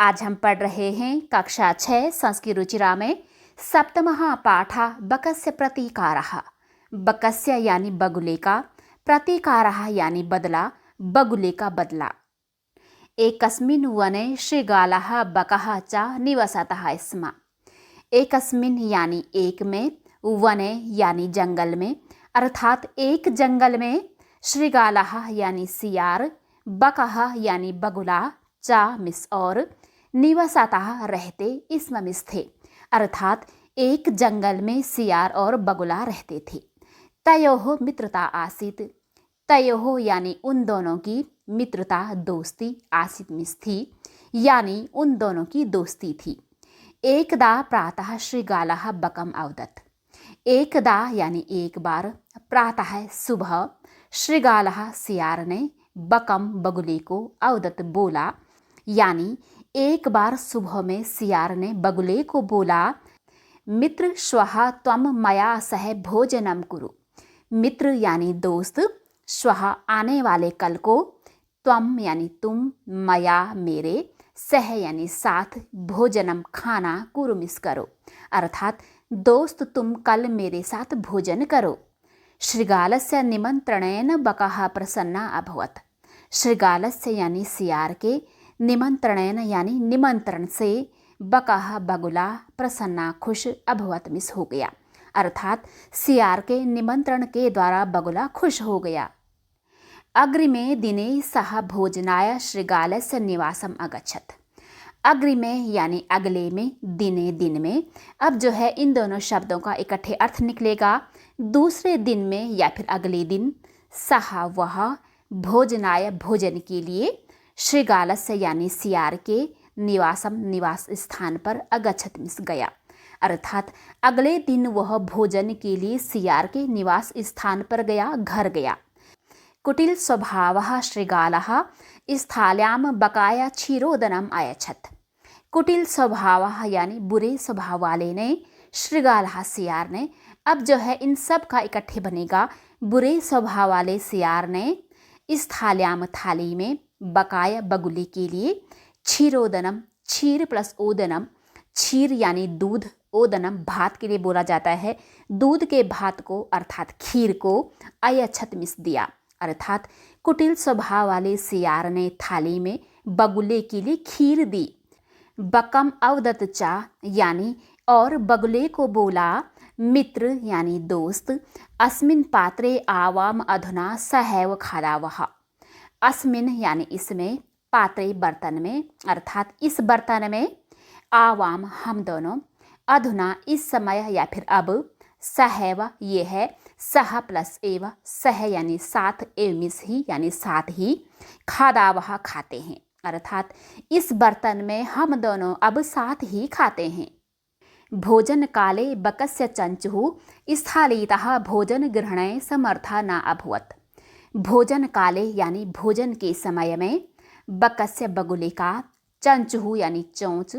आज हम पढ़ रहे हैं कक्षा 6 संस्कृत रुचिरा में सप्तमः पाठः बकस्य प्रतीकारः। बकस्य यानी बगुले का, प्रतीकारः यानी बदला, बगुले का बदला। एकस्मिन् वने शृगालः बकः च निवसतः स्म। एकस्मिन् यानी एक में, वने यानी जंगल में, अर्थात एक जंगल में, शृगालः यानी सियार, बकः यानी बगुला, चा मिस और, निवसतः रहते, इसमें मिस थे, अर्थात एक जंगल में सियार और बगुला रहते थे। तयोः मित्रता आसीत्। तयोः यानी उन दोनों की, मित्रता दोस्ती, आसीत् मिस थी यानी उन दोनों की दोस्ती थी। एकदा प्रातः शृगालः बकम् अवदत्। एकदा यानी एक बार, प्रातः सुबह, शृगालः सियार ने, बकम बगुले को, अवदत् बोला, यानी एक बार सुबह में सियार ने बगुले को बोला, मित्र श्वः त्वं मया सह भोजनम कुरु। मित्र यानी दोस्त, श्वः आने वाले कल को, त्वं यानी तुम, मया मेरे, सह यानी साथ, भोजनम खाना, कुरु मिस करो, अर्थात दोस्त तुम कल मेरे साथ भोजन करो। शृगालस्य निमंत्रणेन बकः प्रसन्ना अभवत्। शृगालस्य यानी सियार के, निमंत्रणेन यानी निमंत्रण से, बकः बगुला, प्रसन्ना खुश, अभवत मिस हो गया, अर्थात सियार के निमंत्रण के द्वारा बगुला खुश हो गया। अग्रिमे दिने सः भोजनाय शृगालस्य निवासम अगच्छत्। अग्रिमे यानी अगले में, दिने दिन में, अब जो है इन दोनों शब्दों का इकट्ठे अर्थ निकलेगा। दूसरे दिन में या फिर अगले दिन, सः वह, भोजनाय भोजन के लिए, शृगालस्य यानी सियार के, निवासम निवास स्थान पर, अगच्छत् मिस गया, अर्थात अगले दिन वह भोजन के लिए सियार के निवास स्थान पर गया, घर गया। कुटिल स्वभावः शृगालः स्थाल्यां बकाय क्षीरोदनम अयच्छत्। कुटिल स्वभावः यानी बुरे स्वभाव वाले ने, शृगालः सियार ने, अब जो है इन सब का इकट्ठे बनेगा, बुरे स्वभाव वाले सियार ने, स्थाल्याम थाली में, बकाय बगुले के लिए, क्षीरोदनम, क्षीर प्लस ओदनम, क्षीर यानी दूध, ओदनम भात के लिए बोला जाता है, दूध के भात को अर्थात खीर को, अयच्छत् मिस दिया, अर्थात कुटिल स्वभाव वाले सियार ने थाली में बगुले के लिए खीर दी। बकम अवदत् चा यानी और बगुले को बोला, मित्र यानी दोस्त, अस्मिन् पात्रे आवाम अधुना सहैव खादावः। अस्मिन् यानी इसमें, पात्रे बर्तन में, अर्थात इस बर्तन में, आवाम हम दोनों, अधुना इस समय या फिर अब, सहैव ये है, सह प्लस एव, सह यानी साथ, एव मिस ही यानी साथ ही, खादावः खाते हैं, अर्थात इस बर्तन में हम दोनों अब साथ ही खाते हैं। भोजन काले बकस्य चंचुः स्थालितः भोजन ग्रहणे समर्था न अभवत्। भोजन काले यानी भोजन के समय में, बकस्य बगुले का, चंचुः यानी चोंच,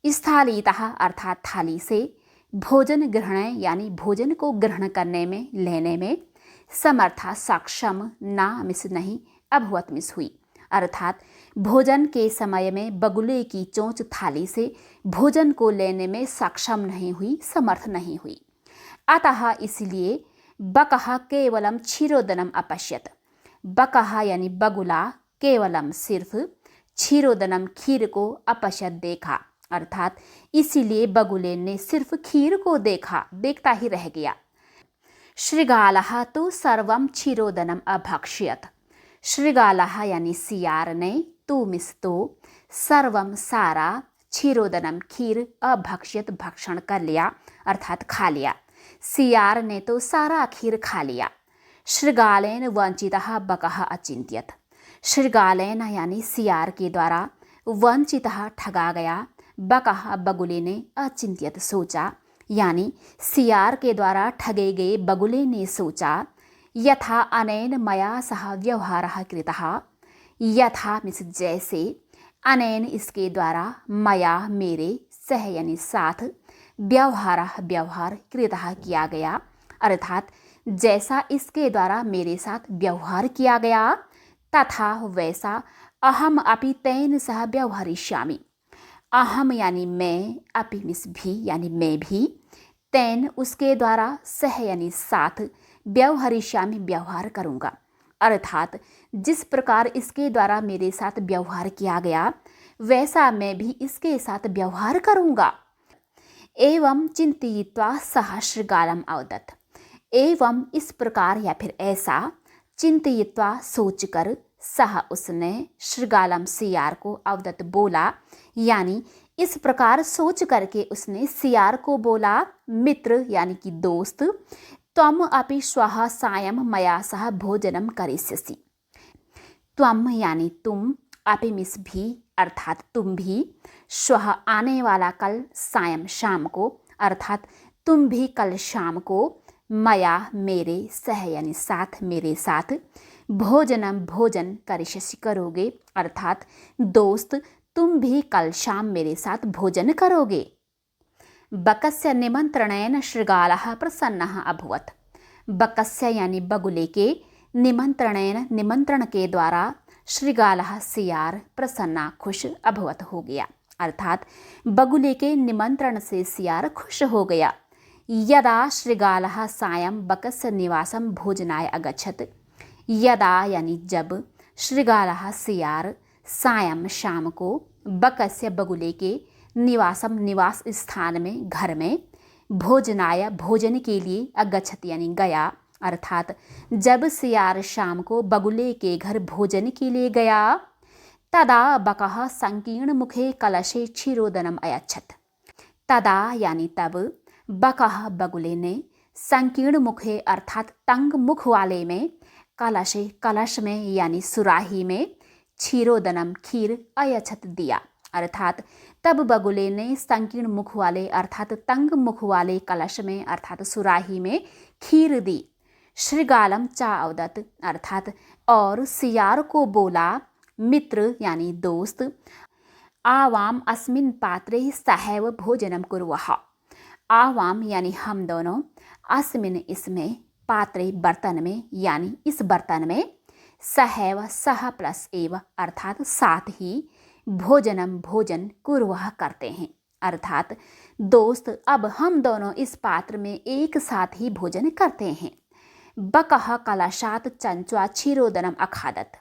स्थालितः अर्थात थाली से, भोजन ग्रहण यानी भोजन को ग्रहण करने में, लेने में, समर्था सक्षम, ना मिस नहीं, अभवत मिस हुई, अर्थात भोजन के समय में बगुले की चोंच थाली से भोजन को लेने में सक्षम नहीं हुई, समर्थ नहीं हुई। अतः इसलिए बकः केवलम क्षीरोदनम अपश्यत। बकः यानी बगुला, केवलम सिर्फ, क्षीरोदनम खीर को, अपश्यत देखा, अर्थात इसीलिए बगुले ने सिर्फ खीर को देखा, देखता ही रह गया। शृगालः तो सर्वम क्षीरोदनम अभक्ष्यत। शृगालः यानी सियार ने, तो मिस तो, सर्वम सारा, क्षीरोदनम खीर, अभक्ष्यत भक्षण कर लिया, अर्थात खा लिया। सियार ने तो सारा खीर खा लिया। शृगालेन वंचितः बकः अचिन्त्यत। शृगालेन यानी सियार के द्वारा, वंचितः ठगा गया, बकः बगुले ने, अचिन्त्यत सोचा, यानी सियार के द्वारा ठगे गए बगुले ने सोचा, यथा अनेन मया सह व्यवहारः कृतः। यथा मिस जैसे, अनेन इसके द्वारा, मया मेरे, सह यानी साथ, व्यवहारः व्यवहार, कृतः किया गया, अर्थात जैसा इसके द्वारा मेरे साथ व्यवहार किया गया, तथा वैसा अहम अपि तेन सह व्यवहरिष्यामि, अहम यानी मैं, अपि मिस भी यानी मैं भी, तेन उसके द्वारा, सह यानी साथ, व्यवहरिष्यामि व्यवहार करूँगा, अर्थात जिस प्रकार इसके द्वारा मेरे साथ व्यवहार किया गया वैसा मैं भी इसके साथ व्यवहार करूँगा। एवं चिंतयित्वा सह शृगालम अवदत्। एवं इस प्रकार या फिर ऐसा, चिंतयित्वा सोचकर, सह उसने, शृगालम सियार को, अवदत् बोला, यानी इस प्रकार सोच करके उसने सियार को बोला, मित्र यानी कि दोस्त, त्वम अपि श्वः सायं मया सह भोजनम करिष्यसि। त्वम यानी तुम, अपि मिस भी अर्थात तुम भी, श्वः आने वाला कल, सायं शाम को अर्थात तुम भी कल शाम को, मया मेरे, सह यानी साथ मेरे साथ, भोजनम भोजन करिष्यसि करोगे अर्थात दोस्त तुम भी कल शाम मेरे साथ भोजन करोगे। बकस्य निमंत्रणेन शृगालः प्रसन्नः अभवत्। बकस्य यानी बगुले के, निमंत्रणेन निमंत्रण के द्वारा, शृगालः सियार, प्रसन्ना खुश, अभवत हो गया अर्थात बगुले के निमंत्रण से सियार खुश हो गया। यदा शृगालः सायं बकस्य निवासं भोजनाय अगच्छत्। यदा यानी जब, शृगालः सियार, सायं शाम को, बकस्य बगुले के, निवासम निवास स्थान में घर में, भोजनाय भोजन के लिए, अगच्छत यानी गया अर्थात जब सियार शाम को बगुले के घर भोजन के लिए गया, तदा बकः संकीर्ण मुखे कलशे क्षीरोदनम अयच्छत्। तदा यानी तब, बकः बगुले ने, संकीर्ण मुखे अर्थात तंग मुख वाले में, कलशे कलश में यानी सुराही में, क्षीरोदनम खीर, अयच्छत दिया अर्थात तब बगुले ने संकीर्ण मुख वाले अर्थात तंग मुख वाले कलश में अर्थात सुराही में खीर दी। शृगालम चा अवदत् अर्थात और सियार को बोला, मित्र यानी दोस्त, आवाम अस्मिन् पात्रे सहैव भोजनम कुर्वः। आवाम यानी हम दोनों, अस्मिन इसमें, पात्रे बर्तन में यानी इस बर्तन में, सहैव सह प्लस एव अर्थात साथ ही, भोजनम भोजन, कुर्वः करते हैं अर्थात दोस्त अब हम दोनों इस पात्र में एक साथ ही भोजन करते हैं। बकः कलशात चंच्वा क्षीरोदनम अखादत्।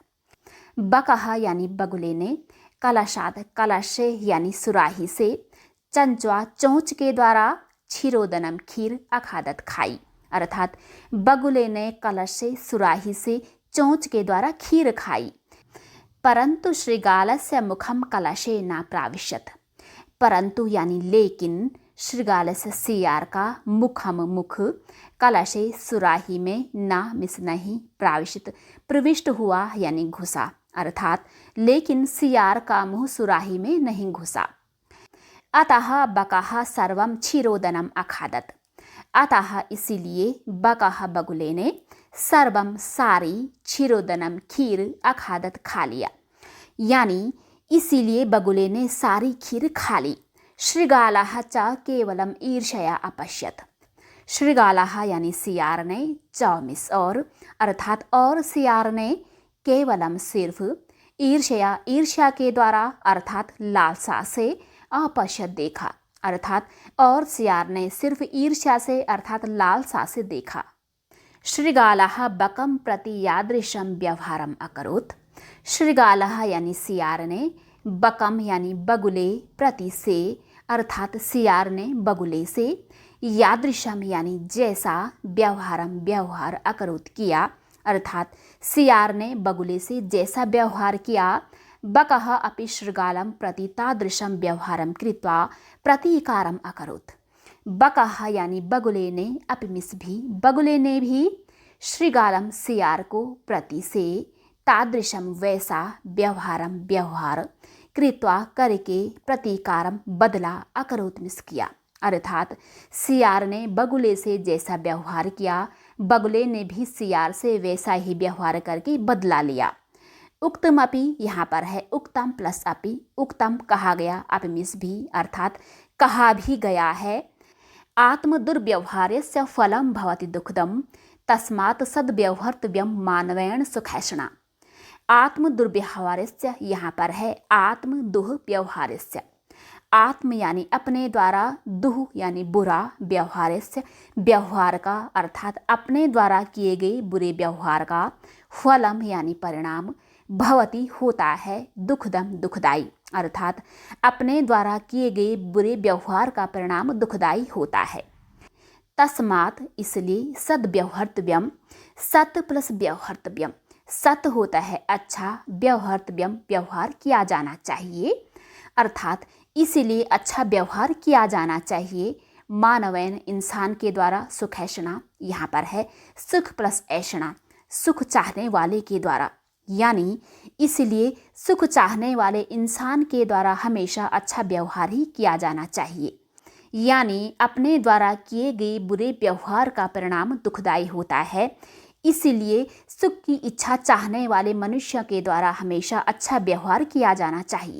बकः यानी बगुले ने, कलशात कलश से यानी सुराही से, चंच्वा चोंच के द्वारा, क्षीरोदनम खीर, अखादत खाई अर्थात बगुले ने कलश से सुराही से चोंच के द्वारा खीर खाई। परंतु शृगालस्य मुखम कलशे न प्राविशत्। परंतु यानी लेकिन, शृगालस्य सियार का, मुखम मुख, कलशे सुराही में, न मिस नहीं, प्राविशित प्रविष्ट हुआ यानी घुसा अर्थात लेकिन सियार का मुंह सुराही में नहीं घुसा। अतः बकः सर्वं क्षीरोदनम अखादत्। अतः इसीलिए बकः बगुले ने, सर्वम सारी, क्षीरोदनम खीर, अखादत खा लिया यानी इसीलिए बगुले ने सारी खीर खा ली। शृगालः च केवलम ईर्ष्या अपश्यत्। शृगालः यानी सियार ने, चौमिस और अर्थात और सियार ने, केवलम सिर्फ, ईर्ष्या ईर्ष्या के द्वारा अर्थात लालसा से, अपश्यत देखा अर्थात और सियार ने सिर्फ ईर्ष्या से अर्थात लालसा से देखा। शृगालः बकं प्रति यादृशं व्यवहारम अकरोत्। शृगालः यानी सियार ने, बकम यानी बगुले, प्रति से अर्थात सियार ने बगुले से, यादृशम यानी जैसा, व्यवहारम व्यवहार, अकरोत् किया अर्थात सियार ने बगुले से जैसा व्यवहार किया, बकः अपि शृगालं प्रति तादृशं व्यवहारं कृत्वा प्रतीकारम् अकरोत्। बकः यानी बगुले ने, अपि मिस भी बगुले ने भी, शृगालम सियार को, प्रति से, तादृशम वैसा, व्यवहारम व्यवहार, कृत्वा करके, प्रतीकारम बदला, अकरोत् मिस किया अर्थात सियार ने बगुले से जैसा व्यवहार किया, बगुले ने भी सियार से वैसा ही व्यवहार करके बदला लिया। उक्तम अपि यहाँ पर है उक्तम प्लस अपि। उक्तम कहा गया, अपि मिस भी अर्थात कहा भी गया है। आत्म दुर्व्यवहार्यस्य फलम भवति दुःखदम तस्मात् सद्व्यवहर्तव्यम मानवेन सुखैषणा। आत्म दुर्व्यवहार्यस्य यहाँ पर है आत्म दुर्व्यवहार्यस्य। आत्म यानी अपने द्वारा, दुह यानी बुरा, व्यवहारस्य व्यवहार का अर्थात अपने द्वारा किए गए बुरे व्यवहार का, फलम यानी परिणाम, भवती होता है, दुखदम दुखदाई अर्थात अपने द्वारा किए गए बुरे व्यवहार का परिणाम दुखदाई होता है। तस्मात् इसलिए सद्व्यवहर्तव्यम, सत प्लस व्यवहर्तव्यम, सत होता है अच्छा, व्यवहर्तव्यम व्यवहार किया जाना चाहिए, अर्थात इसलिए अच्छा व्यवहार किया जाना चाहिए। मानवेन इंसान के द्वारा, सुख ऐषणा यहाँ पर है सुख प्लस ऐषणा, सुख चाहने वाले के द्वारा, यानी इसलिए सुख चाहने वाले इंसान के द्वारा हमेशा अच्छा व्यवहार ही किया जाना चाहिए, यानी अपने द्वारा किए गए बुरे व्यवहार का परिणाम दुखदायी होता है। इसलिए सुख की इच्छा चाहने वाले मनुष्य के द्वारा हमेशा अच्छा व्यवहार किया जाना चाहिए।